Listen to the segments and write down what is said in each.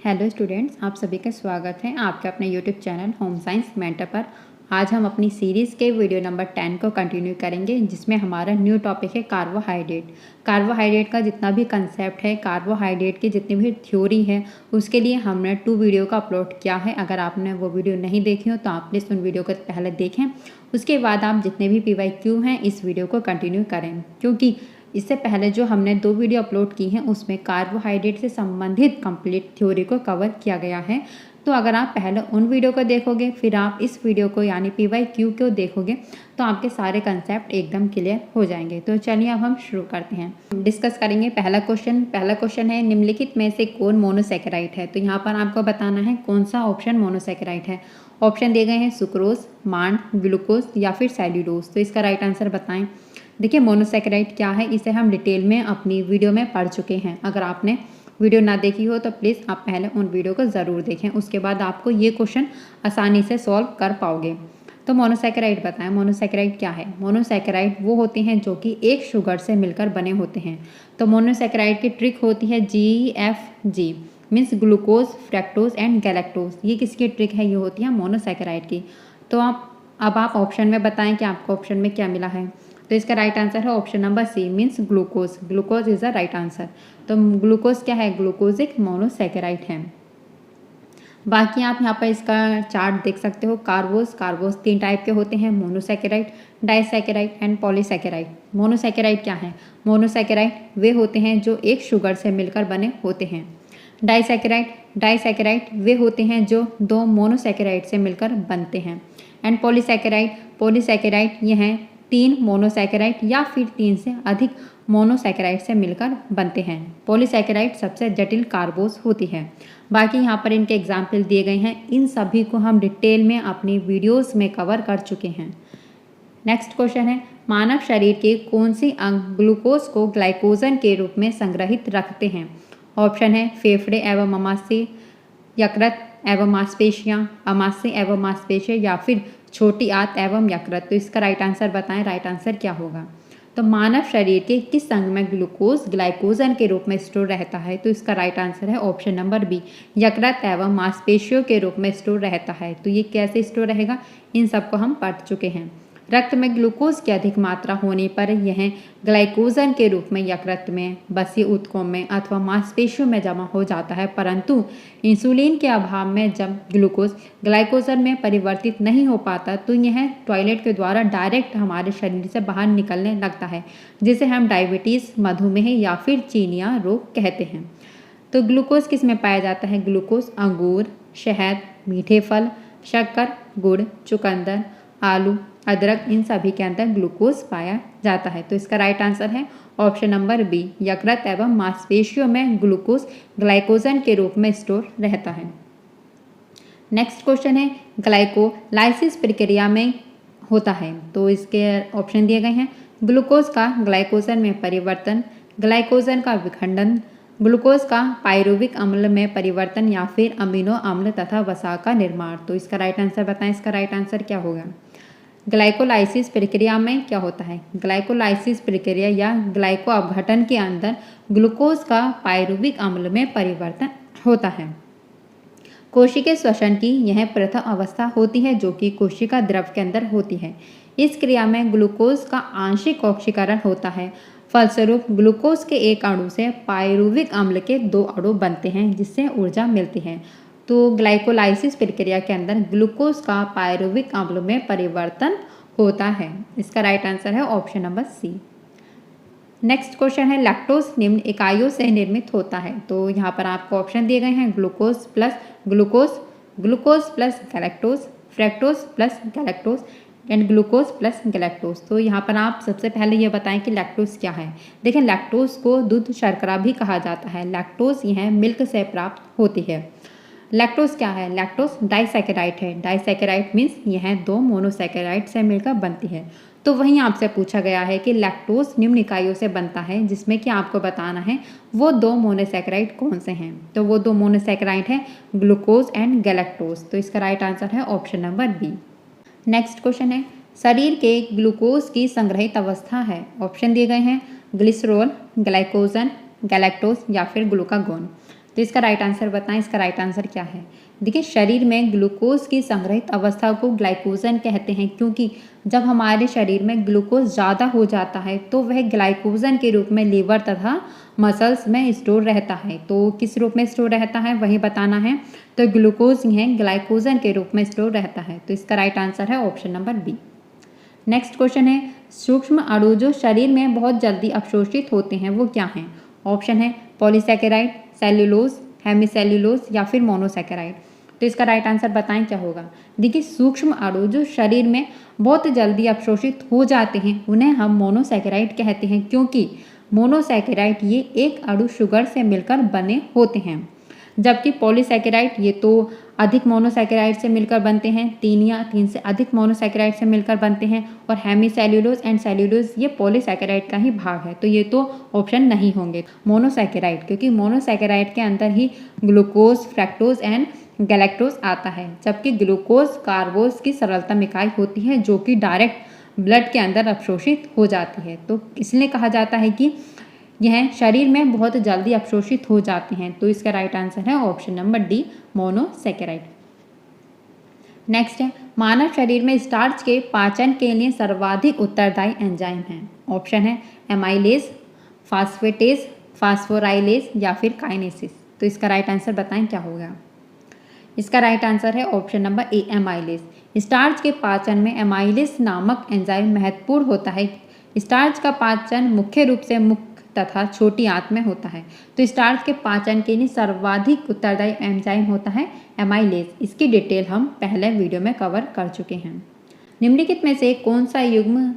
Hello students, आप सभी का स्वागत है आपके अपने YouTube channel home science mentor पर। आज हम अपनी सीरीज़ के वीडियो नंबर 10 को कंटिन्यू करेंगे, जिसमें हमारा न्यू टॉपिक है कार्बोहाइड्रेट। कार्बोहाइड्रेट का जितना भी कंसेप्ट है, कार्बोहाइड्रेट की जितनी भी थ्योरी है, उसके लिए हमने 2 वीडियो का अपलोड किया है। अगर आपने वो वीडियो नहीं देखी हो तो आप प्लीज़ उन वीडियो को पहले देखें, उसके बाद आप जितने भी PYQ हैं इस वीडियो को कंटिन्यू करें, क्योंकि इससे पहले जो हमने 2 वीडियो अपलोड की हैं उसमें कार्बोहाइड्रेट से संबंधित कंप्लीट थ्योरी को कवर किया गया है। तो अगर आप पहले उन वीडियो को देखोगे, फिर आप इस वीडियो को यानी PYQ को देखोगे, तो आपके सारे कंसेप्ट एकदम क्लियर हो जाएंगे। तो चलिए अब हम शुरू करते हैं। डिस्कस करेंगे पहला क्वेश्चन है, निम्नलिखित में से कौन मोनोसैकेराइड है। तो यहाँ पर आपको बताना है कौन सा ऑप्शन मोनोसैकेराइड है। ऑप्शन दिए गए हैं सुक्रोज, मांड, ग्लूकोज या फिर सेल्यूलोज। तो इसका राइट आंसर बताएं। देखिए, मोनोसैकेराइड क्या है इसे हम डिटेल में अपनी वीडियो में पढ़ चुके हैं। अगर आपने वीडियो ना देखी हो तो प्लीज़ आप पहले उन वीडियो को ज़रूर देखें, उसके बाद आपको ये क्वेश्चन आसानी से सॉल्व कर पाओगे। तो मोनोसैकेराइड बताएं, मोनोसैकेराइड क्या है। मोनोसैकेराइड वो होते हैं जो कि एक शुगर से मिलकर बने होते हैं। तो मोनोसैकेराइड की ट्रिक होती है GFG, means glucose, fructose and galactose. ये किसकी ट्रिक है? ये होती है मोनोसैकेराइड की। तो आप ऑप्शन में बताएं कि आपको ऑप्शन में क्या मिला है। तो इसका राइट आंसर है option number C, means glucose. Glucose is the right answer. तो ग्लूकोज क्या है? ग्लूकोज एक मोनोसैकेराइड है। बाकी आप यहाँ पर इसका चार्ट देख सकते हो। कार्बोज 3 टाइप के होते हैं, monosaccharide, disaccharide and polysaccharide. Monosaccharide क्या है? मोनोसैकेराइड वे होते हैं जो एक शुगर से मिलकर बने होते हैं। डाइसैकेराइड वे होते हैं जो 2 मोनोसैकेराइड से मिलकर बनते हैं। एंड पॉलीसैकेराइड ये हैं 3 मोनोसैकेराइड या फिर 3 से अधिक मोनोसैकेराइड से मिलकर बनते हैं। पॉलीसैकेराइड सबसे जटिल कार्बोज होती है। बाकी यहाँ पर इनके एग्जाम्पल दिए गए हैं, इन सभी को हम डिटेल में अपनी वीडियोस में कवर कर चुके हैं। नेक्स्ट क्वेश्चन है, मानव शरीर के कौन से अंग ग्लूकोज को ग्लाइकोजन के रूप में संग्रहित रखते हैं। ऑप्शन है फेफड़े एवं अमाशय, यकृत एवं मांसपेशियाँ, अमाशय एवं मांसपेशियाँ या फिर छोटी आंत एवं यकृत। तो इसका राइट आंसर बताएं, राइट आंसर क्या होगा। तो मानव शरीर के किस अंग में ग्लूकोज ग्लाइकोजन के रूप में स्टोर रहता है। तो इसका राइट आंसर है ऑप्शन नंबर बी, यकृत एवं मांसपेशियों के रूप में स्टोर रहता है। तो ये कैसे स्टोर रहेगा, इन सबको हम पढ़ चुके हैं। रक्त में ग्लूकोज की अधिक मात्रा होने पर यह ग्लाइकोजन के रूप में यकृत में, बसी ऊतकों में अथवा मांसपेशियों में जमा हो जाता है, परंतु इंसुलिन के अभाव में जब ग्लूकोज ग्लाइकोजन में परिवर्तित नहीं हो पाता तो यह टॉयलेट के द्वारा डायरेक्ट हमारे शरीर से बाहर निकलने लगता है, जिसे हम डायबिटीज़, मधुमेह या फिर चीनिया रोग कहते हैं। तो ग्लूकोज किस में पाया जाता है? ग्लूकोज अंगूर, शहद, मीठे फल, शक्कर, गुड़, चुकंदर, आलू, अदरक, इन सभी के अंदर ग्लूकोज पाया जाता है। तो इसका राइट आंसर है ऑप्शन नंबर बी, यकृत एवं मांसपेशियों में ग्लूकोज ग्लाइकोजन के रूप में स्टोर रहता है। नेक्स्ट क्वेश्चन है, ग्लाइकोलाइसिस प्रक्रिया में होता है। तो इसके ऑप्शन दिए गए हैं, ग्लूकोज का ग्लाइकोजन में परिवर्तन, ग्लाइकोजन का विखंडन, ग्लूकोज का पायरुविक अम्ल में परिवर्तन या फिर अमीनो अम्ल तथा वसा का निर्माण। तो इसका राइट आंसर बताएं, इसका राइट आंसर क्या होगा। ग्लाइकोलाइसिस प्रक्रिया में क्या होता है? ग्लाइकोलाइसिस प्रक्रिया या ग्लाइको अपघटन के अंदर ग्लूकोज का पायरुविक अम्ल में परिवर्तन होता है। कोशिका श्वसन की यह प्रथम अवस्था होती है जो कि कोशिका द्रव के अंदर होती है। इस क्रिया में ग्लूकोज का आंशिक ऑक्सीकरण होता है। फलस्वरूप ग्लूकोज के एक अणु से पायरुविक अम्ल के 2 अणु बनते हैं, जिससे ऊर्जा मिलती है। तो ग्लाइकोलाइसिस प्रक्रिया के अंदर ग्लूकोज का पायरुविक अम्ल में परिवर्तन होता है। इसका राइट आंसर है option number C. Next question है, लैक्टोज निम्न इकाइयों से निर्मित होता है। तो यहाँ पर आपको ऑप्शन दिए गए हैं, glucose plus glucose, glucose plus galactose, fructose plus galactose and glucose plus galactose. तो यहाँ पर आप सबसे पहले ये बताएं कि लैक्टोज क्या है। देखें, लैक्टोज को दूध शर्करा भी कहा जाता है। लैक्टोज यह मिल्क से प्राप्त होती है। लैक्टोज क्या है? लैक्टोज डाइसैकेराइड है। डाइसैकेराइड मीन्स यह 2 मोनोसैकेराइड से मिलकर बनती है। तो वहीं आपसे पूछा गया है कि लैक्टोज निम्न इकाइयों से बनता है, जिसमें कि आपको बताना है वो 2 मोनोसैकेराइड कौन से हैं। तो वो 2 मोनोसैकेराइड हैं ग्लूकोज एंड गैलेक्टोज। तो इसका राइट आंसर है option number B. Next question है, शरीर के ग्लूकोज की संग्रहित अवस्था है। ऑप्शन दिए गए हैं, ग्लिसरॉल, ग्लाइकोजन, गैलेक्टोज या फिर ग्लूकागोन। तो इसका राइट आंसर बताएं, इसका राइट आंसर क्या है। देखिए, शरीर में ग्लूकोज की संग्रहित अवस्था को ग्लाइकोजन कहते हैं, क्योंकि जब हमारे शरीर में ग्लूकोज ज़्यादा हो जाता है तो वह ग्लाइकोजन के रूप में लीवर तथा मसल्स में स्टोर रहता है। तो किस रूप में स्टोर रहता है वही बताना है। तो ग्लूकोज ही है ग्लाइकोजन के रूप में स्टोर रहता है। तो इसका राइट आंसर है option number B. Next question है, सूक्ष्म अणु जो शरीर में बहुत जल्दी अवशोषित होते हैं वो क्या हैं। ऑप्शन है पॉलीसैकेराइड, सेल्यूलोज, हेमीसेल्यूलोज या फिर मोनोसैकेराइड। तो इसका राइट आंसर बताएं क्या होगा। देखिए, सूक्ष्म अणु जो शरीर में बहुत जल्दी अवशोषित हो जाते हैं उन्हें हम मोनोसैकेराइड कहते हैं, क्योंकि मोनोसैकेराइड ये एक अणु शुगर से मिलकर बने होते हैं, जबकि पॉलीसैकेराइड ये तो अधिक मोनोसैकेराइड से मिलकर बनते हैं, 3 या 3 से अधिक मोनोसैकेराइड से मिलकर बनते हैं। और हेमीसेल्यूलोज एंड सेल्यूलोज ये पॉलीसैकेराइड का ही भाग है। तो ये तो ऑप्शन नहीं होंगे मोनोसैकेराइड, क्योंकि मोनोसैकेराइड के अंदर ही ग्लूकोज, फ्रैक्टोज एंड गैलेक्टोज आता है, जबकि ग्लूकोज कार्बोज की सरलतम इकाई होती है जो कि डायरेक्ट ब्लड के अंदर अवशोषित हो जाती है। तो इसलिए कहा जाता है कि यह शरीर में बहुत जल्दी अवशोषित हो जाते हैं। तो इसका राइट आंसर है option number D, monosaccharide. Next है, मानव शरीर में स्टार्च के पाचन के लिए सर्वाधिक उत्तरदायी एंजाइम है। ऑप्शन है एमाइलेज, फास्फेटेज, फास्फोराइलेज या फिर काइनेसिस। तो इसका राइट आंसर बताएं क्या होगा। इसका राइट आंसर है option number A, amylase. Starch के पाचन में एमाइलेज नामक एंजाइम महत्वपूर्ण होता है। स्टार्च का पाचन मुख्य रूप से मुख तथा छोटी आंत में होता है। तो स्टार्च के पाचन के लिए सर्वाधिक उत्तरदायी एंजाइम होता है एमाइलेज। इसकी डिटेल हम पहले वीडियो में कवर कर चुके हैं। निम्नलिखित में से कौन सा युग्म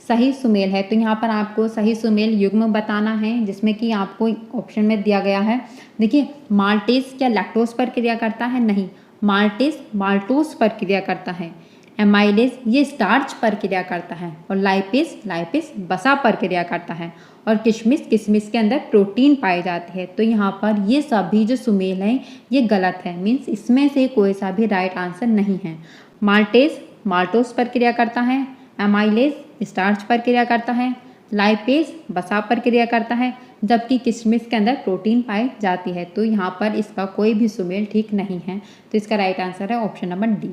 सही सुमेल है। तो यहाँ पर आपको सही सुमेल युग्म बताना है, जिसमें कि आपको ऑप्शन में दिया गया है। देखिए, माल्टेज क्या लैक्टोज पर क्रिया करता है? नहीं, माल्टेज माल्टोज पर क्रिया करता है। एमाइलेज ये स्टार्च पर क्रिया करता है। और लाइपेज वसा पर क्रिया करता है। और किशमिश के अंदर प्रोटीन पाई जाती है। तो यहाँ पर ये सभी जो सुमेल हैं ये गलत है, मीन्स इसमें से कोई सा भी राइट आंसर नहीं है। माल्टेज माल्टोज पर क्रिया करता है, एमाइलेज स्टार्च पर क्रिया करता है, लाइपेज वसा पर क्रिया करता है, जबकि किशमिश के अंदर प्रोटीन पाई जाती है। तो यहाँ पर इसका कोई भी सुमेल ठीक नहीं है। तो इसका राइट आंसर है ऑप्शन नंबर डी।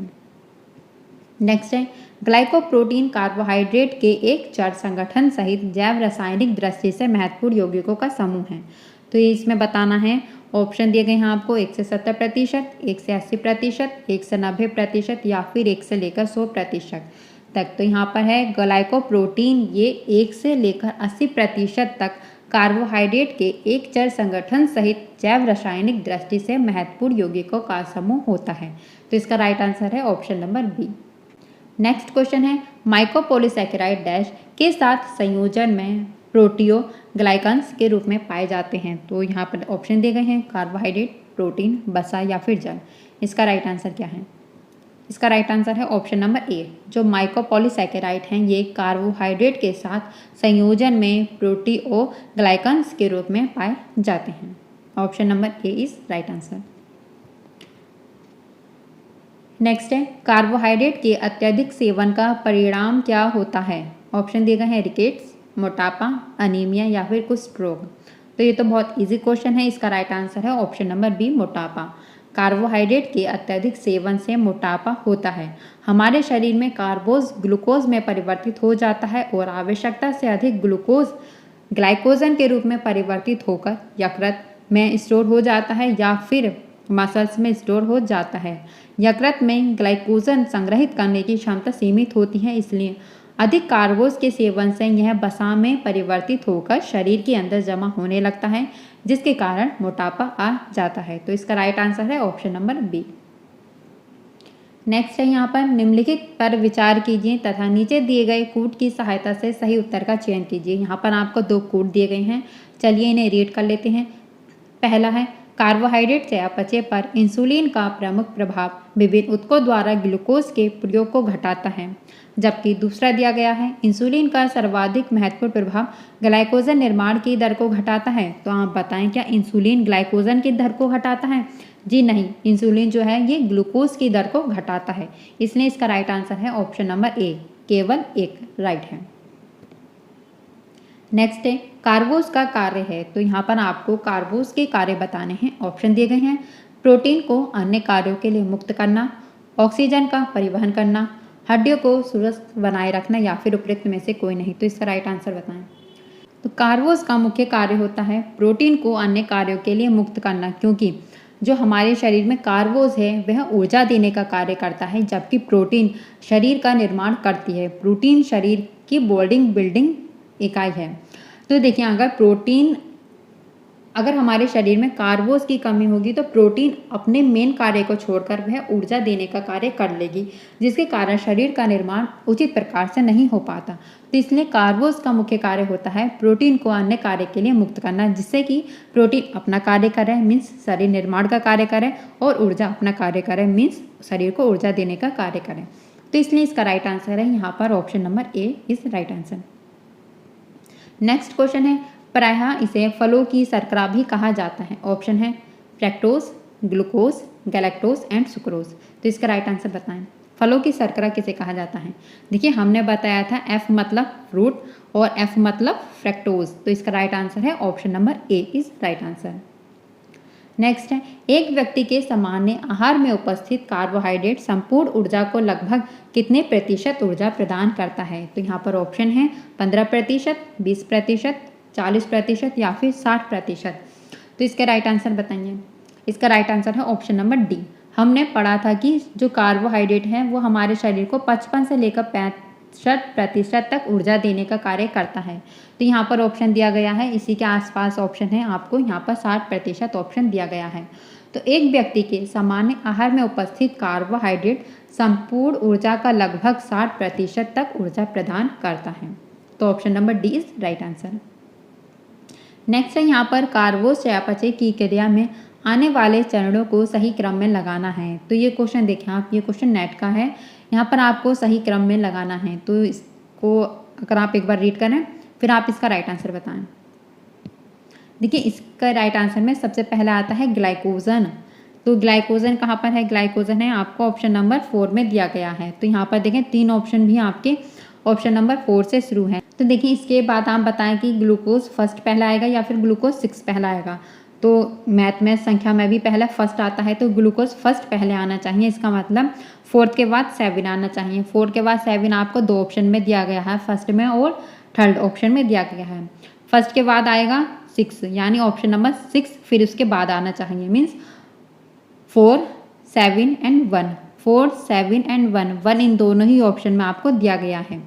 नेक्स्ट है, ग्लाइकोप्रोटीन कार्बोहाइड्रेट के एक चर संगठन सहित जैव रासायनिक दृष्टि से महत्वपूर्ण यौगिकों का समूह है। तो ये इसमें बताना है। ऑप्शन दिए गए हैं आपको 1 से 70%, 1 से 80%, 1 से 90% या फिर 1 से लेकर 100% तक। तो यहाँ पर है ग्लाइकोप्रोटीन ये 1 से लेकर 80% तक कार्बोहाइड्रेट के एक चर संगठन सहित जैव रासायनिक दृष्टि से महत्वपूर्ण यौगिकों का समूह होता है। तो इसका राइट आंसर है option number B. Next question है, माइक्रोपॉलीसैकेराइड डैश के साथ संयोजन में प्रोटीओग्लाइकन्स के रूप में पाए जाते हैं। तो यहाँ पर ऑप्शन दिए गए हैं कार्बोहाइड्रेट, प्रोटीन, वसा या फिर जल। इसका राइट आंसर क्या है? इसका राइट आंसर है ऑप्शन नंबर ए। जो माइक्रोपॉलीसैकेराइड हैं ये कार्बोहाइड्रेट के साथ संयोजन में प्रोटीओग्लाइकन्स के रूप में पाए जाते हैं। Option number A is right answer. Next है, कार्बोहाइड्रेट के अत्यधिक सेवन का परिणाम क्या होता है? ऑप्शन दिए गए हैं रिकेट्स, मोटापा, अनीमिया या फिर कुछ स्ट्रोक। तो ये तो बहुत इजी क्वेश्चन है। इसका राइट आंसर है ऑप्शन नंबर बी, मोटापा। कार्बोहाइड्रेट के अत्यधिक सेवन से मोटापा होता है। हमारे शरीर में कार्बोज ग्लूकोज में परिवर्तित हो जाता है और आवश्यकता से अधिक ग्लूकोज ग्लाइकोजन के रूप में परिवर्तित होकर यकृत में स्टोर हो जाता है या फिर मसल्स में स्टोर हो जाता है। यकृत में ग्लाइकोजन संग्रहित करने की क्षमता सीमित होती है, इसलिए अधिक कार्बोज के सेवन से यह वसा में परिवर्तित होकर शरीर के अंदर जमा होने लगता है, जिसके कारण मोटापा आ जाता है। तो इसका राइट आंसर है ऑप्शन नंबर बी। नेक्स्ट है, यहाँ पर निम्नलिखित पर विचार कीजिए तथा नीचे दिए गए कूट की सहायता से सही उत्तर का चयन कीजिए। यहाँ पर आपको 2 कूट दिए गए हैं, चलिए इन्हें रीड कर लेते हैं। पहला है, कार्बोहाइड्रेट चयापचय पर इंसुलिन का प्रमुख प्रभाव विभिन्न उत्कों द्वारा ग्लूकोज के प्रयोग को घटाता है, जबकि दूसरा दिया गया है, इंसुलिन का सर्वाधिक महत्वपूर्ण प्रभाव ग्लाइकोजन निर्माण की दर को घटाता है। तो आप बताएं क्या इंसुलिन ग्लाइकोजन की दर को घटाता है? जी नहीं, इंसुलिन जो है ये ग्लूकोज की दर को घटाता है, इसलिए इसका राइट आंसर है ऑप्शन नंबर ए, केवल एक राइट है। नेक्स्ट है, कार्बोज का कार्य है, तो यहाँ पर आपको कार्बोज के कार्य बताने हैं। ऑप्शन दिए गए हैं, प्रोटीन को अन्य कार्यों के लिए मुक्त करना, ऑक्सीजन का परिवहन करना, हड्डियों को स्वस्थ बनाए रखना या फिर उपयुक्त में से कोई नहीं। तो इसका राइट आंसर बताएं। तो कार्बोज का मुख्य कार्य होता है प्रोटीन को अन्य कार्यों के लिए मुक्त करना, क्योंकि जो हमारे शरीर में कार्बोज है वह ऊर्जा देने का कार्य करता है, जबकि प्रोटीन शरीर का निर्माण करती है। प्रोटीन शरीर की बिल्डिंग इकाई है। तो देखिए, अगर हमारे शरीर में कार्बोज की कमी होगी तो प्रोटीन अपने मेन कार्य को छोड़कर वह ऊर्जा देने का कार्य कर लेगी, जिसके कारण शरीर का निर्माण उचित प्रकार से नहीं हो पाता। तो इसलिए कार्बोज का मुख्य कार्य होता है प्रोटीन को अन्य कार्य के लिए मुक्त करना, जिससे कि प्रोटीन अपना कार्य करे, मीन्स शरीर निर्माण का कार्य करे, और ऊर्जा अपना कार्य करे, मीन्स शरीर को ऊर्जा देने का कार्य करे। तो इसलिए इसका राइट आंसर है यहाँ पर option number A is right answer. Next question है, प्रायः इसे फलों की शर्करा भी कहा जाता है। ऑप्शन है fructose, glucose, galactose and sucrose. तो इसका राइट आंसर बताएं, फलों की शर्करा किसे कहा जाता है। देखिए, हमने बताया था एफ मतलब फ्रूट और एफ मतलब फ्रैक्टोज। तो इसका राइट आंसर है option number A is right answer. Next है, एक व्यक्ति के सामान्य आहार में उपस्थित कार्बोहाइड्रेट संपूर्ण ऊर्जा को लगभग कितने प्रतिशत ऊर्जा प्रदान करता है। तो यहाँ पर ऑप्शन है 15%, 20%, 40% या फिर 60%। तो इसका राइट आंसर बताइए। इसका राइट आंसर है ऑप्शन नंबर डी। हमने पढ़ा था कि जो कार्बोहाइड्रेट है वो हमारे शरीर को 55 से लेकर 65% तक ऊर्जा देने का कार्य करता है। तो यहाँ पर ऑप्शन दिया गया है, इसी के आसपास ऑप्शन है, आपको यहाँ पर 60% ऑप्शन दिया गया है। तो एक व्यक्ति के सामान्य आहार में उपस्थित कार्बोहाइड्रेट संपूर्ण ऊर्जा का लगभग 60% तक ऊर्जा प्रदान करता है। तो option number D is right answer. Next है, यहाँ पर कार्बोज चयापचय की क्रिया में आने वाले चरणों को सही क्रम में लगाना है। तो ये क्वेश्चन देखें आप, ये क्वेश्चन नेट का है, यहाँ पर आपको सही क्रम में लगाना है। तो इसको अगर आप एक बार रीड करें फिर आप इसका राइट आंसर बताएं। देखिए, इसका राइट आंसर में सबसे पहला आता है ग्लाइकोजन। तो ग्लाइकोजन कहाँ पर है, ग्लाइकोजन है आपको ऑप्शन नंबर 4 में दिया गया है। तो यहाँ पर देखें 3 ऑप्शन भी आपके ऑप्शन नंबर 4 से शुरू है। तो देखिए, इसके बाद आप बताएं कि ग्लूकोज फर्स्ट पहला आएगा या फिर ग्लूकोज 6 पहला आएगा। तो मैथ में संख्या में भी पहला फर्स्ट आता है, तो ग्लूकोज फर्स्ट पहले आना चाहिए। इसका मतलब 4 के बाद 7 आना चाहिए। 4 के बाद 7 आपको 2 ऑप्शन में दिया गया है, फर्स्ट में और थर्ड ऑप्शन में दिया गया है। फर्स्ट के बाद आएगा 6, यानी ऑप्शन नंबर 6 फिर उसके बाद आना चाहिए, मीन्स 4, 7 एंड 1। 4, 7 एंड 1 इन दोनों ही ऑप्शन में आपको दिया गया है।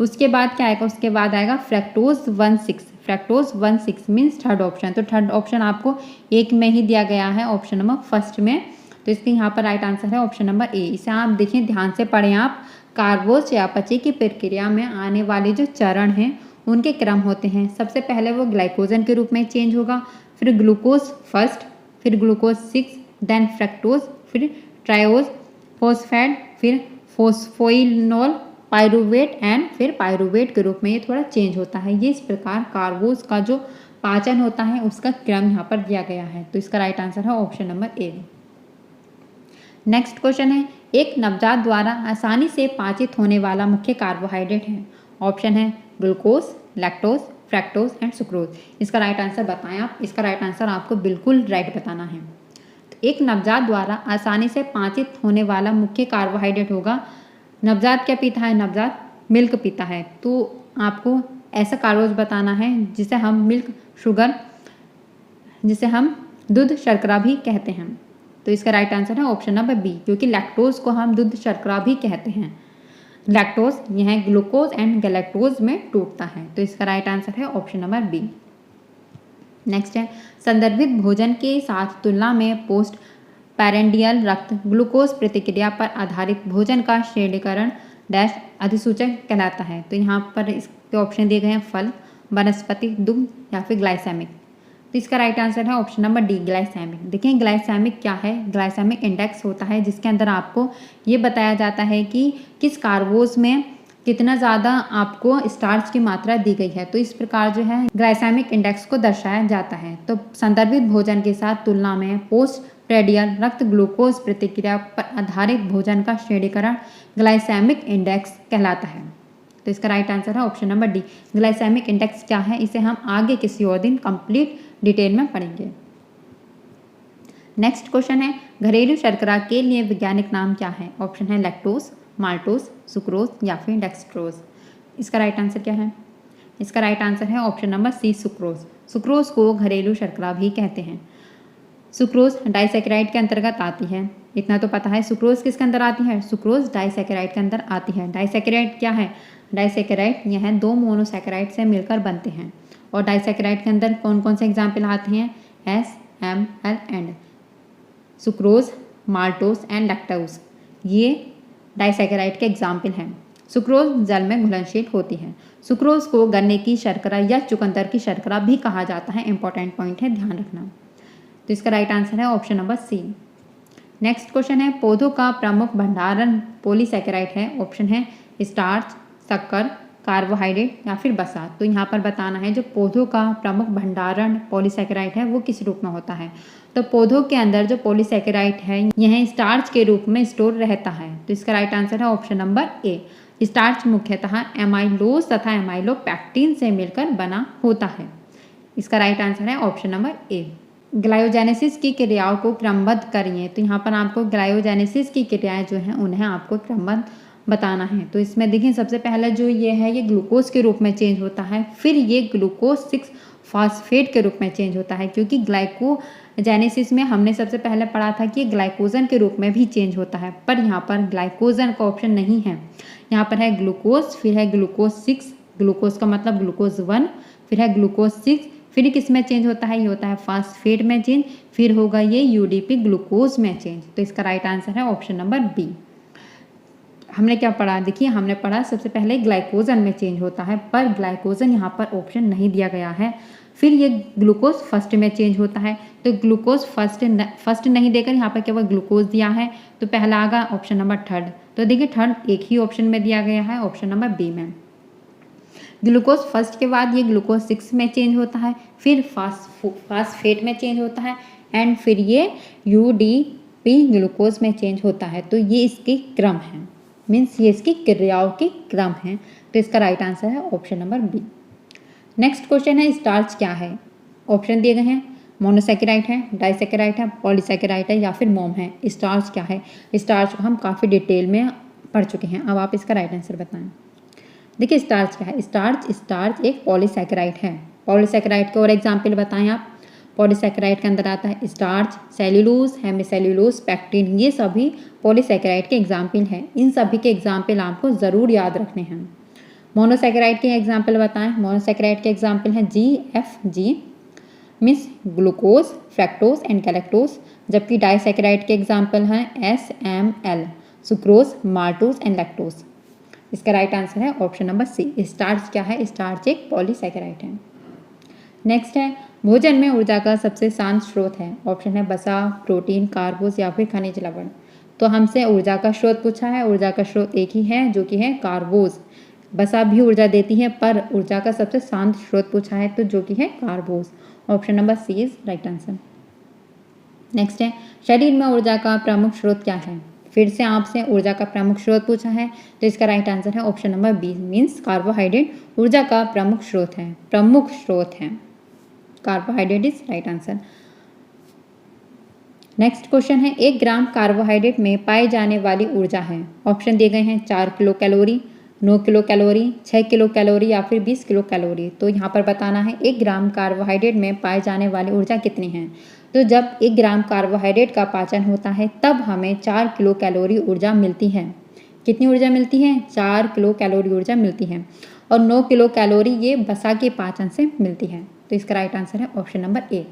उसके बाद क्या आएगा, उसके बाद आएगा fructose 1,6। Fructose 1,6 means third option. तो थर्ड ऑप्शन आपको एक में ही दिया गया है, ऑप्शन नंबर फर्स्ट में। तो इसके यहाँ पर राइट आंसर है ऑप्शन नंबर ए। इसे आप देखिए, ध्यान से पढ़ें आप। कार्बोज चयापचय की प्रक्रिया में आने वाले जो चरण हैं उनके क्रम होते हैं। सबसे पहले वो ग्लाइकोजन के रूप में चेंज होगा, फिर ग्लूकोज फर्स्ट, फिर ग्लूकोज 6, देन फ्रैक्टोज, फिर ट्रायोज, फॉस्फेट, फिर फॉस्फोइनोल, पायरुवेट एंड फिर पायरुवेट के रूप में ये थोड़ा चेंज होता है। ये इस प्रकार कार्बोज का जो पाचन होता है उसका क्रम यहाँ पर दिया गया है। तो इसका राइट आंसर है option number A. Next question है, एक नवजात द्वारा आसानी से पाचित होने वाला मुख्य कार्बोहाइड्रेट है। ऑप्शन है glucose, lactose, fructose and sucrose. इसका राइट आंसर बताएं आप। इसका राइट आंसर आपको बिल्कुल राइट बताना है। तो एक नवजात द्वारा आसानी से पाचित होने वाला मुख्य कार्बोहाइड्रेट होगा, नवजात क्या पीता है, नवजात मिल्क पीता है। तो आपको ऐसा कार्बोज बताना है जिसे हम मिल्क शुगर, जिसे हम दूध शर्करा भी कहते हैं। तो इसका राइट आंसर है ऑप्शन नंबर बी, क्योंकि लैक्टोज को हम दूध शर्करा भी कहते हैं। लैक्टोज यह ग्लूकोज एंड गैलेक्टोज में टूटता है। तो इसका राइट आंसर है ऑप्शन नंबर बी। नेक्स्ट है, संदर्भित भोजन के साथ तुलना में पोस्ट पैरेंडियल रक्त ग्लूकोज प्रतिक्रिया पर आधारित भोजन का श्रेणीकरण डैश अधिसूचक कहलाता है। तो यहाँ पर इसके ऑप्शन दिए गए हैं फल, वनस्पति, दुग्ध या फिर ग्लाइसेमिक। तो इसका राइट आंसर है ऑप्शन नंबर डी, ग्लाइसेमिक। देखिए, ग्लाइसेमिक क्या है, ग्लाइसेमिक इंडेक्स होता है जिसके अंदर आपको ये बताया जाता है कि किस कार्बोज में कितना ज़्यादा आपको स्टार्च की मात्रा दी गई है। तो इस प्रकार जो है ग्लाइसेमिक इंडेक्स को दर्शाया जाता है। तो संदर्भित भोजन के साथ तुलना में पोस्ट प्रेडियल रक्त ग्लूकोज प्रतिक्रिया पर आधारित भोजन का श्रेणीकरण ग्लाइसेमिक इंडेक्स कहलाता है। तो इसका राइट आंसर है option number D. Glycaemic index क्या है, इसे हम आगे किसी और दिन कंप्लीट डिटेल में पढ़ेंगे। नेक्स्ट क्वेश्चन है, घरेलू शर्करा के लिए वैज्ञानिक नाम क्या है? ऑप्शन है लैक्टोज, माल्टोज, सुक्रोज या फिर डेक्सट्रोज। इसका राइट आंसर क्या है? इसका राइट आंसर है option number C, sucrose. Sucrose को घरेलू शर्करा भी कहते हैं। सुक्रोज डाइसैकेराइड के अंतर्गत आती है, इतना तो पता है। सुक्रोज किसके अंदर आती है? सुक्रोज डाइसैकेराइड के अंदर आती है। डाइसैकेराइड क्या है? डाइसैकेराइड यह 2 मोनोसैकेराइड से मिलकर बनते हैं। और डाइसैकेराइड के अंदर कौन कौन से एग्जाम्पल आते हैं? S, M, L and sucrose, maltose and lactose, ये डाइसैकेराइड के एग्जाम्पल हैं। सुक्रोज जल में घुलनशील होती है। सुक्रोज को गन्ने की शर्करा या चुकंदर की शर्करा भी कहा जाता है। इंपॉर्टेंट पॉइंट है, ध्यान रखना। तो इसका राइट आंसर है option number C. Next question है, पौधों का प्रमुख भंडारण पॉलीसैकेराइड है। ऑप्शन है स्टार्च, शक्कर, कार्बोहाइड्रेट या फिर वसा। तो यहाँ पर बताना है जो पौधों का प्रमुख भंडारण पॉलीसैकेराइड है वो किस रूप में होता है। तो पौधों के अंदर जो पॉलीसैकेराइड है यह स्टार्च के रूप में स्टोर रहता है। तो इसका राइट आंसर है ऑप्शन नंबर ए। स्टार्च मुख्यतः एमाइलोज तथा एमाइलोपैक्टिन से मिलकर बना होता है। इसका राइट आंसर है ऑप्शन नंबर ए। ग्लायोजेनेसिस की क्रियाओं को क्रमबद्ध करिए। तो यहाँ पर आपको ग्लायोजेनेसिस की क्रियाएं जो हैं उन्हें आपको क्रमबद्ध बताना है। तो इसमें देखिए सबसे पहले जो ये है ये ग्लूकोज के रूप में चेंज होता है, फिर ये ग्लूकोज 6 फॉस्फेट के रूप में चेंज होता है, क्योंकि ग्लाइकोजेनेसिस में हमने सबसे पहले पढ़ा था कि ग्लाइकोजन के रूप में भी चेंज होता है, पर यहाँ पर ग्लाइकोजन का ऑप्शन नहीं है। यहाँ पर है ग्लूकोज, फिर है ग्लूकोज 6, ग्लूकोज का मतलब ग्लूकोज 1, फिर है ग्लूकोज 6, फिर किस में चेंज होता है? ये होता है फॉस्फेट में चेंज, फिर होगा ये यूडीपी ग्लूकोज में चेंज। तो इसका राइट आंसर है ऑप्शन नंबर बी। हमने क्या पढ़ा? देखिए हमने पढ़ा सबसे पहले ग्लाइकोजन में चेंज होता है, पर ग्लाइकोजन यहाँ पर ऑप्शन नहीं दिया गया है। फिर ये ग्लूकोज फर्स्ट में चेंज होता है, तो ग्लूकोज फर्स्ट नहीं देकर यहाँ पर केवल ग्लूकोज दिया है, तो पहला आगा ऑप्शन नंबर थर्ड। तो देखिए थर्ड एक ही ऑप्शन में दिया गया है, ऑप्शन नंबर बी में। ग्लूकोज फर्स्ट के बाद ये ग्लूकोज 6 में चेंज होता है, फिर फॉस्फेट में चेंज होता है एंड फिर ये यूडीपी ग्लूकोज में चेंज होता है। तो ये इसके क्रम है, मीन्स ये इसकी क्रियाओं के क्रम है। तो इसका राइट आंसर है option number B. Next question है, स्टार्च क्या है? ऑप्शन दिए गए हैं, मोनोसैकेराइड है, डाइसैकेराइड है, पॉलीसैकेराइड है या फिर मोम है। स्टार्च क्या है? स्टार्च को हम काफ़ी डिटेल में पढ़ चुके हैं, अब आप इसका राइट आंसर बताएं। देखिए स्टार्च क्या है? स्टार्च एक पॉलीसैकेराइड है। पॉलीसैकेराइड के और एग्जाम्पल बताएं आप। पॉलीसैकेराइड के अंदर आता है स्टार्च, सेल्यूलोज, हेमिसेल्यूलोज, पैक्टिन, ये सभी पॉलीसैकेराइड के एग्जाम्पल हैं। इन सभी के एग्जाम्पल आपको ज़रूर याद रखने हैं। मोनोसैकेराइड के एग्जाम्पल बताएं। मोनोसैकेराइड के एग्जाम्पल हैं GFG, means glucose, fructose and galactose, जबकि डाइसैकेराइड के एग्जाम्पल हैं SML, sucrose, maltose and lactose. इसका राइट आंसर है ऑप्शन नंबर सी। स्टार्च क्या है? स्टार्च एक पॉलीसैकेराइड है। नेक्स्ट है, भोजन में ऊर्जा का सबसे शांत स्रोत है। ऑप्शन है वसा, प्रोटीन, कार्बोज या फिर खनिज लवण। तो हमसे ऊर्जा का स्रोत पूछा है, ऊर्जा का स्रोत एक ही है जो कि है कार्बोज। वसा भी ऊर्जा देती है, पर ऊर्जा का सबसे शांत स्रोत पूछा है तो जो कि है कार्बोज। Option number C is right answer. Next है, शरीर में ऊर्जा का प्रमुख स्रोत क्या है? फिर से आपसे ऊर्जा का प्रमुख स्रोत पूछा है, तो इसका राइट आंसर है option number B, means carbohydrate ऊर्जा का प्रमुख स्रोत है। Carbohydrate is right answer. Next question है, 1 ग्राम कार्बोहाइड्रेट में पाई जाने वाली ऊर्जा है। ऑप्शन दिए गए हैं 4 kilo calorie, 9 kilo calorie, 6 kilo calorie या फिर 20 किलो कैलोरी। तो यहाँ पर बताना है 1 ग्राम कार्बोहाइड्रेट में पाई जाने वाली ऊर्जा कितनी है। तो जब 1 ग्राम कार्बोहाइड्रेट का पाचन होता है तब हमें 4 किलो कैलोरी ऊर्जा मिलती है। कितनी ऊर्जा मिलती है? 4 किलो कैलोरी ऊर्जा मिलती है, और 9 किलो कैलोरी ये वसा के पाचन से मिलती है। तो इसका राइट आंसर है option number A.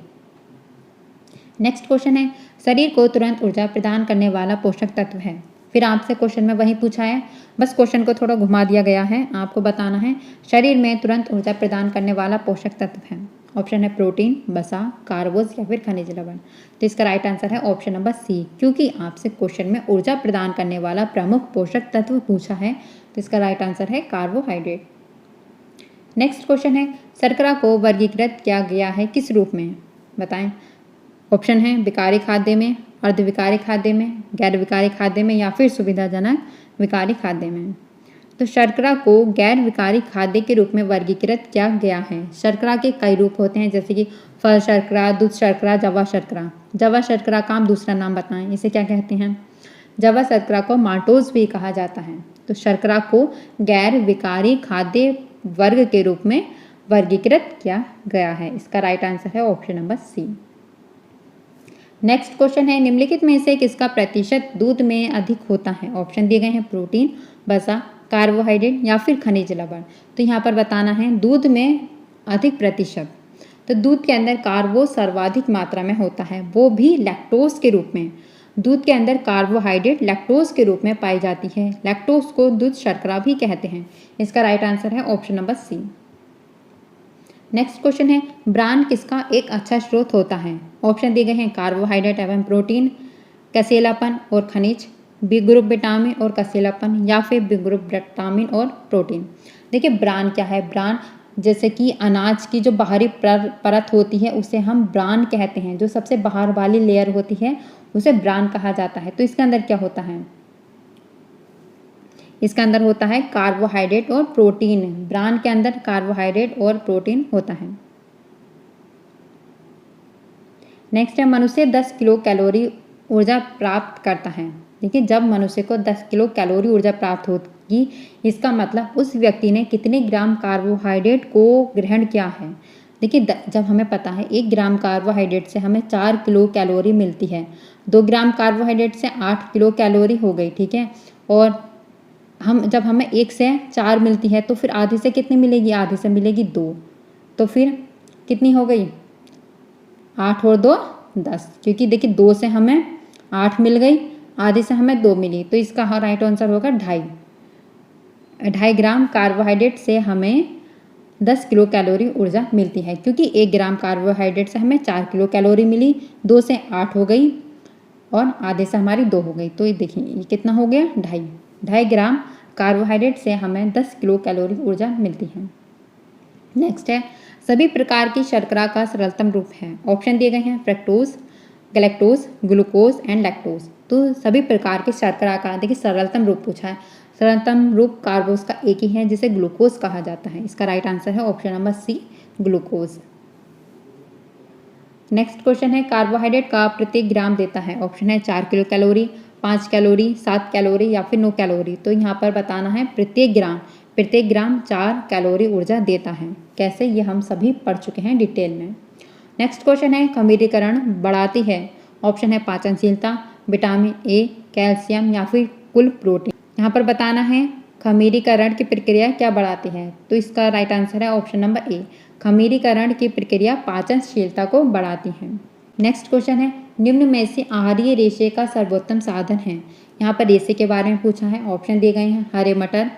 Next question है, शरीर को तुरंत ऊर्जा प्रदान करने वाला पोषक तत्व है। फिर आपसे क्वेश्चन में वही पूछा है, बस क्वेश्चन को थोड़ा घुमा दिया गया है। आपको बताना है शरीर में तुरंत ऊर्जा प्रदान करने वाला पोषक तत्व है। ऑप्शन है प्रोटीन, वसा, कार्बोज या फिर खनिज लवण। तो इसका राइट आंसर है ऑप्शन नंबर सी, क्योंकि आपसे क्वेश्चन में ऊर्जा प्रदान करने वाला प्रमुख पोषक तत्व पूछा है। तो इसका राइट आंसर है कार्बोहाइड्रेट। नेक्स्ट क्वेश्चन है, शर्करा को वर्गीकृत किया गया है किस रूप में? बताएं। ऑप्शन है विकारी खाद्य में, अर्धविकारी खाद्य में, गैर विकारी खाद्य में या फिर सुविधाजनक विकारी खाद्य में। तो शर्करा को गैर विकारी खाद्य के रूप में वर्गीकृत किया गया है। शर्करा के कई रूप होते हैं, जैसे कि फल शर्करा, दूध शर्करा, जवा शर्करा। जवा शर्करा का आप दूसरा नाम बताएं, इसे क्या कहते हैं? जवा शर्करा को माल्टोज भी कहा जाता है। तो शर्करा को गैर विकारी खाद्य वर्ग के रूप में वर्गीकृत किया गया है। इसका राइट आंसर है option number C. Next question है, निम्नलिखित में से किसका प्रतिशत दूध में अधिक होता है? ऑप्शन दिए गए हैं प्रोटीन, वसा, कार्बोहाइड्रेट या फिर खनिज लवण। तो यहाँ पर बताना है दूध में अधिक प्रतिशत। तो दूध के अंदर कार्बो सर्वाधिक मात्रा में होता है, वो भी लैक्टोज के रूप में। दूध के अंदर कार्बोहाइड्रेट लैक्टोज के रूप में पाई जाती है। लैक्टोज को दूध शर्करा भी कहते हैं। इसका राइट आंसर है option number C. Next question है, ब्रान किसका एक अच्छा स्रोत होता है? ऑप्शन दिए गए हैं कार्बोहाइड्रेट एवं प्रोटीन, कसेलापन और खनिज, बी ग्रुप विटामिन और कसेलापन, या फिर बी ग्रुप विटामिन और प्रोटीन। देखिए ब्रान क्या है? ब्रान जैसे कि अनाज की जो बाहरी परत होती है उसे हम ब्रान कहते हैं। जो सबसे बाहर वाली लेयर होती है उसे ब्रान कहा जाता है। तो इसके अंदर क्या होता है? इसके अंदर होता है कार्बोहाइड्रेट और प्रोटीन। ब्रान के अंदर कार्बोहाइड्रेट और प्रोटीन होता है। नेक्स्ट है, मनुष्य 10 किलो कैलोरी ऊर्जा प्राप्त करता है। देखिए जब मनुष्य को 10 किलो कैलोरी ऊर्जा प्राप्त होगी, इसका मतलब उस व्यक्ति ने कितने ग्राम कार्बोहाइड्रेट को ग्रहण किया है। देखिए जब हमें पता है 1 ग्राम कार्बोहाइड्रेट से हमें 4 किलो कैलोरी मिलती है, 2 ग्राम कार्बोहाइड्रेट से 8 किलो कैलोरी हो गई, ठीक है। और जब हमें 1 से 4 मिलती है तो फिर आधे से कितनी मिलेगी? आधे से मिलेगी 2। तो फिर कितनी हो गई? 8 और 2 10, क्योंकि देखिए 2 से हमें 8 मिल गई, आधे से हमें 2 मिली। तो इसका राइट आंसर होगा 2.5 ग्राम कार्बोहाइड्रेट से हमें 10 किलो कैलोरी ऊर्जा मिलती है, क्योंकि 1 ग्राम कार्बोहाइड्रेट से हमें 4 किलो कैलोरी मिली, 2 से 8 हो गई और आधे से हमारी 2 हो गई। तो ये देखिए ये कितना हो गया? 2.5 ग्राम कार्बोहाइड्रेट से हमें 10 किलो कैलोरी ऊर्जा मिलती है। नेक्स्ट है, सभी प्रकार की शर्करा का सरलतम रूप है। ऑप्शन दिए गए हैं fructose, galactose, glucose and lactose. तो सभी प्रकार के शर्करा का देखिए सरलतम रूप पूछा है। सरलतम रूप कार्बोज का एक ही है जिसे ग्लूकोज कहा जाता है। इसका राइट आंसर है option number C, glucose. Next question है, कार्बोहाइड्रेट का प्रत्येक ग्राम देता है। ऑप्शन है 4 किलो कैलोरी, 5 कैलोरी, 7 कैलोरी या फिर 9 कैलोरी। तो यहाँ पर बताना है प्रत्येक ग्राम 4 कैलोरी ऊर्जा देता है। कैसे, ये हम सभी पढ़ चुके हैं डिटेल में। नेक्स्ट क्वेश्चन है, खमीरीकरण बढ़ाती है। ऑप्शन है पाचनशीलता, विटामिन ए, कैल्शियम या फिर कुल प्रोटीन। यहाँ पर बताना है खमीरीकरण की प्रक्रिया क्या बढ़ाती है। तो इसका राइट आंसर है ऑप्शन नंबर ए, खमीरीकरण की प्रक्रिया पाचनशीलता को बढ़ाती है। नेक्स्ट क्वेश्चन है, निम्न में से आहारीय रेशे का सर्वोत्तम साधन है। यहाँ पर रेशे के बारे में पूछा है। ऑप्शन दिए गए हैं हरे मटर,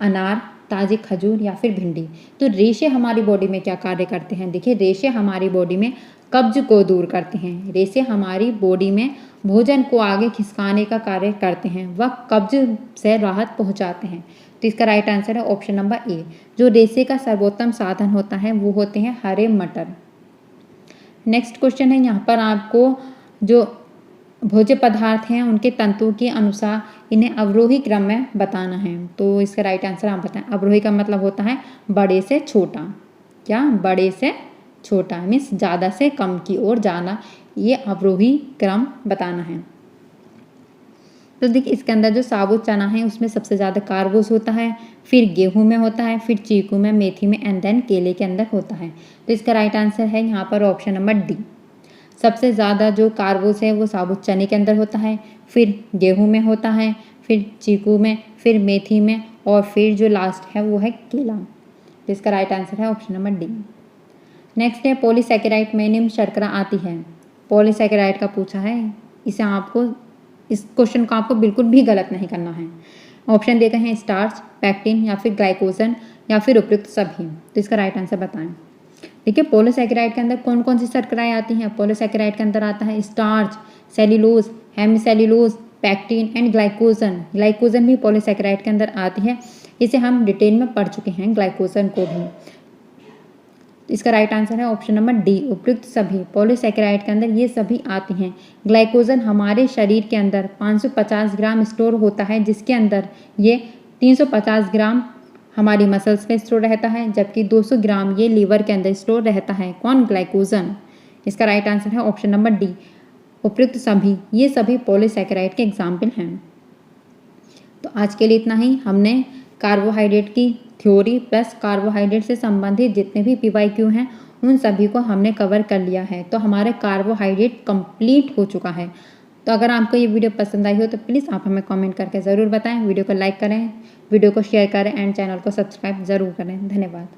अनार, ताज़ी खजूर या फिर भिंडी। तो रेशे हमारी बॉडी में क्या कार्य करते हैं? देखिए रेशे हमारी बॉडी में कब्ज को दूर करते हैं। रेशे हमारी बॉडी में भोजन को आगे खिसकाने का कार्य करते हैं, वह कब्ज से राहत पहुंचाते हैं। तो इसका राइट आंसर है ऑप्शन नंबर ए, जो रेशे का सर्वोत्तम साधन होता है वो होते हैं हरे मटर। नेक्स्ट क्वेश्चन है, यहाँ पर आपको जो भोज्य पदार्थ हैं उनके तंतु के अनुसार इन्हें अवरोही क्रम में बताना है। तो इसका राइट आंसर आप बताएं। अवरोही का मतलब होता है बड़े से छोटा। क्या? बड़े से छोटा मीन्स ज़्यादा से कम की ओर जाना, ये अवरोही क्रम बताना है। तो देखिए इसके अंदर जो साबुत चना है उसमें सबसे ज़्यादा कार्बोस होता है, फिर गेहूं में होता है, फिर चीकू में, मेथी में एंड देन केले के अंदर होता है। तो इसका राइट आंसर है यहाँ पर ऑप्शन नंबर डी। सबसे ज़्यादा जो कार्बोस है वो साबुत चने के अंदर होता है, फिर गेहूं में होता है, फिर चीकू में, फिर मेथी में और फिर जो लास्ट है वो है केला। तो इसका राइट आंसर है ऑप्शन नंबर डी। नेक्स्ट है, पॉलीसैकेराइड में निम्न शर्करा आती है। पॉलीसैकेराइड का पूछा है, इसे आपको इस क्वेश्चन को आपको बिल्कुल भी गलत नहीं करना है। ऑप्शन दिए गए हैं स्टार्च, पैक्टिन या फिर ग्लाइकोजन या फिर उपयुक्त सभी। तो इसका राइट आंसर बताएं। देखिए पॉलीसैकेराइड के अंदर कौन कौन सी शर्कराएं आती हैं? पॉलीसैकेराइड के अंदर आता है starch, cellulose, hemicellulose, pectin and glycogen. Glycogen भी पॉलीसैकेराइड के अंदर आती है, इसे हम डिटेल में पढ़ चुके हैं ग्लाइकोजन को भी। इसका राइट आंसर है ऑप्शन नंबर डी, उपयुक्त सभी। पॉलीसैकेराइड के अंदर ये सभी आती हैं। ग्लाइकोजन हमारे शरीर के अंदर 550 ग्राम स्टोर होता है, जिसके अंदर ये 350 ग्राम हमारी मसल्स में स्टोर रहता है, जबकि 200 ग्राम ये लीवर के अंदर स्टोर रहता है। कौन? ग्लाइकोजन। इसका राइट आंसर है ऑप्शन नंबर डी, उपयुक्त सभी। ये सभी पॉलीसैकेराइड के एग्जाम्पल हैं। तो आज के लिए इतना ही। हमने कार्बोहाइड्रेट की थ्योरी प्लस कार्बोहाइड्रेट से संबंधित जितने भी PYQ हैं उन सभी को हमने कवर कर लिया है। तो हमारे कार्बोहाइड्रेट कंप्लीट हो चुका है। तो अगर आपको ये वीडियो पसंद आई हो तो प्लीज़ आप हमें कमेंट करके ज़रूर बताएं। वीडियो को लाइक करें, वीडियो को शेयर करें एंड चैनल को सब्सक्राइब ज़रूर करें। धन्यवाद।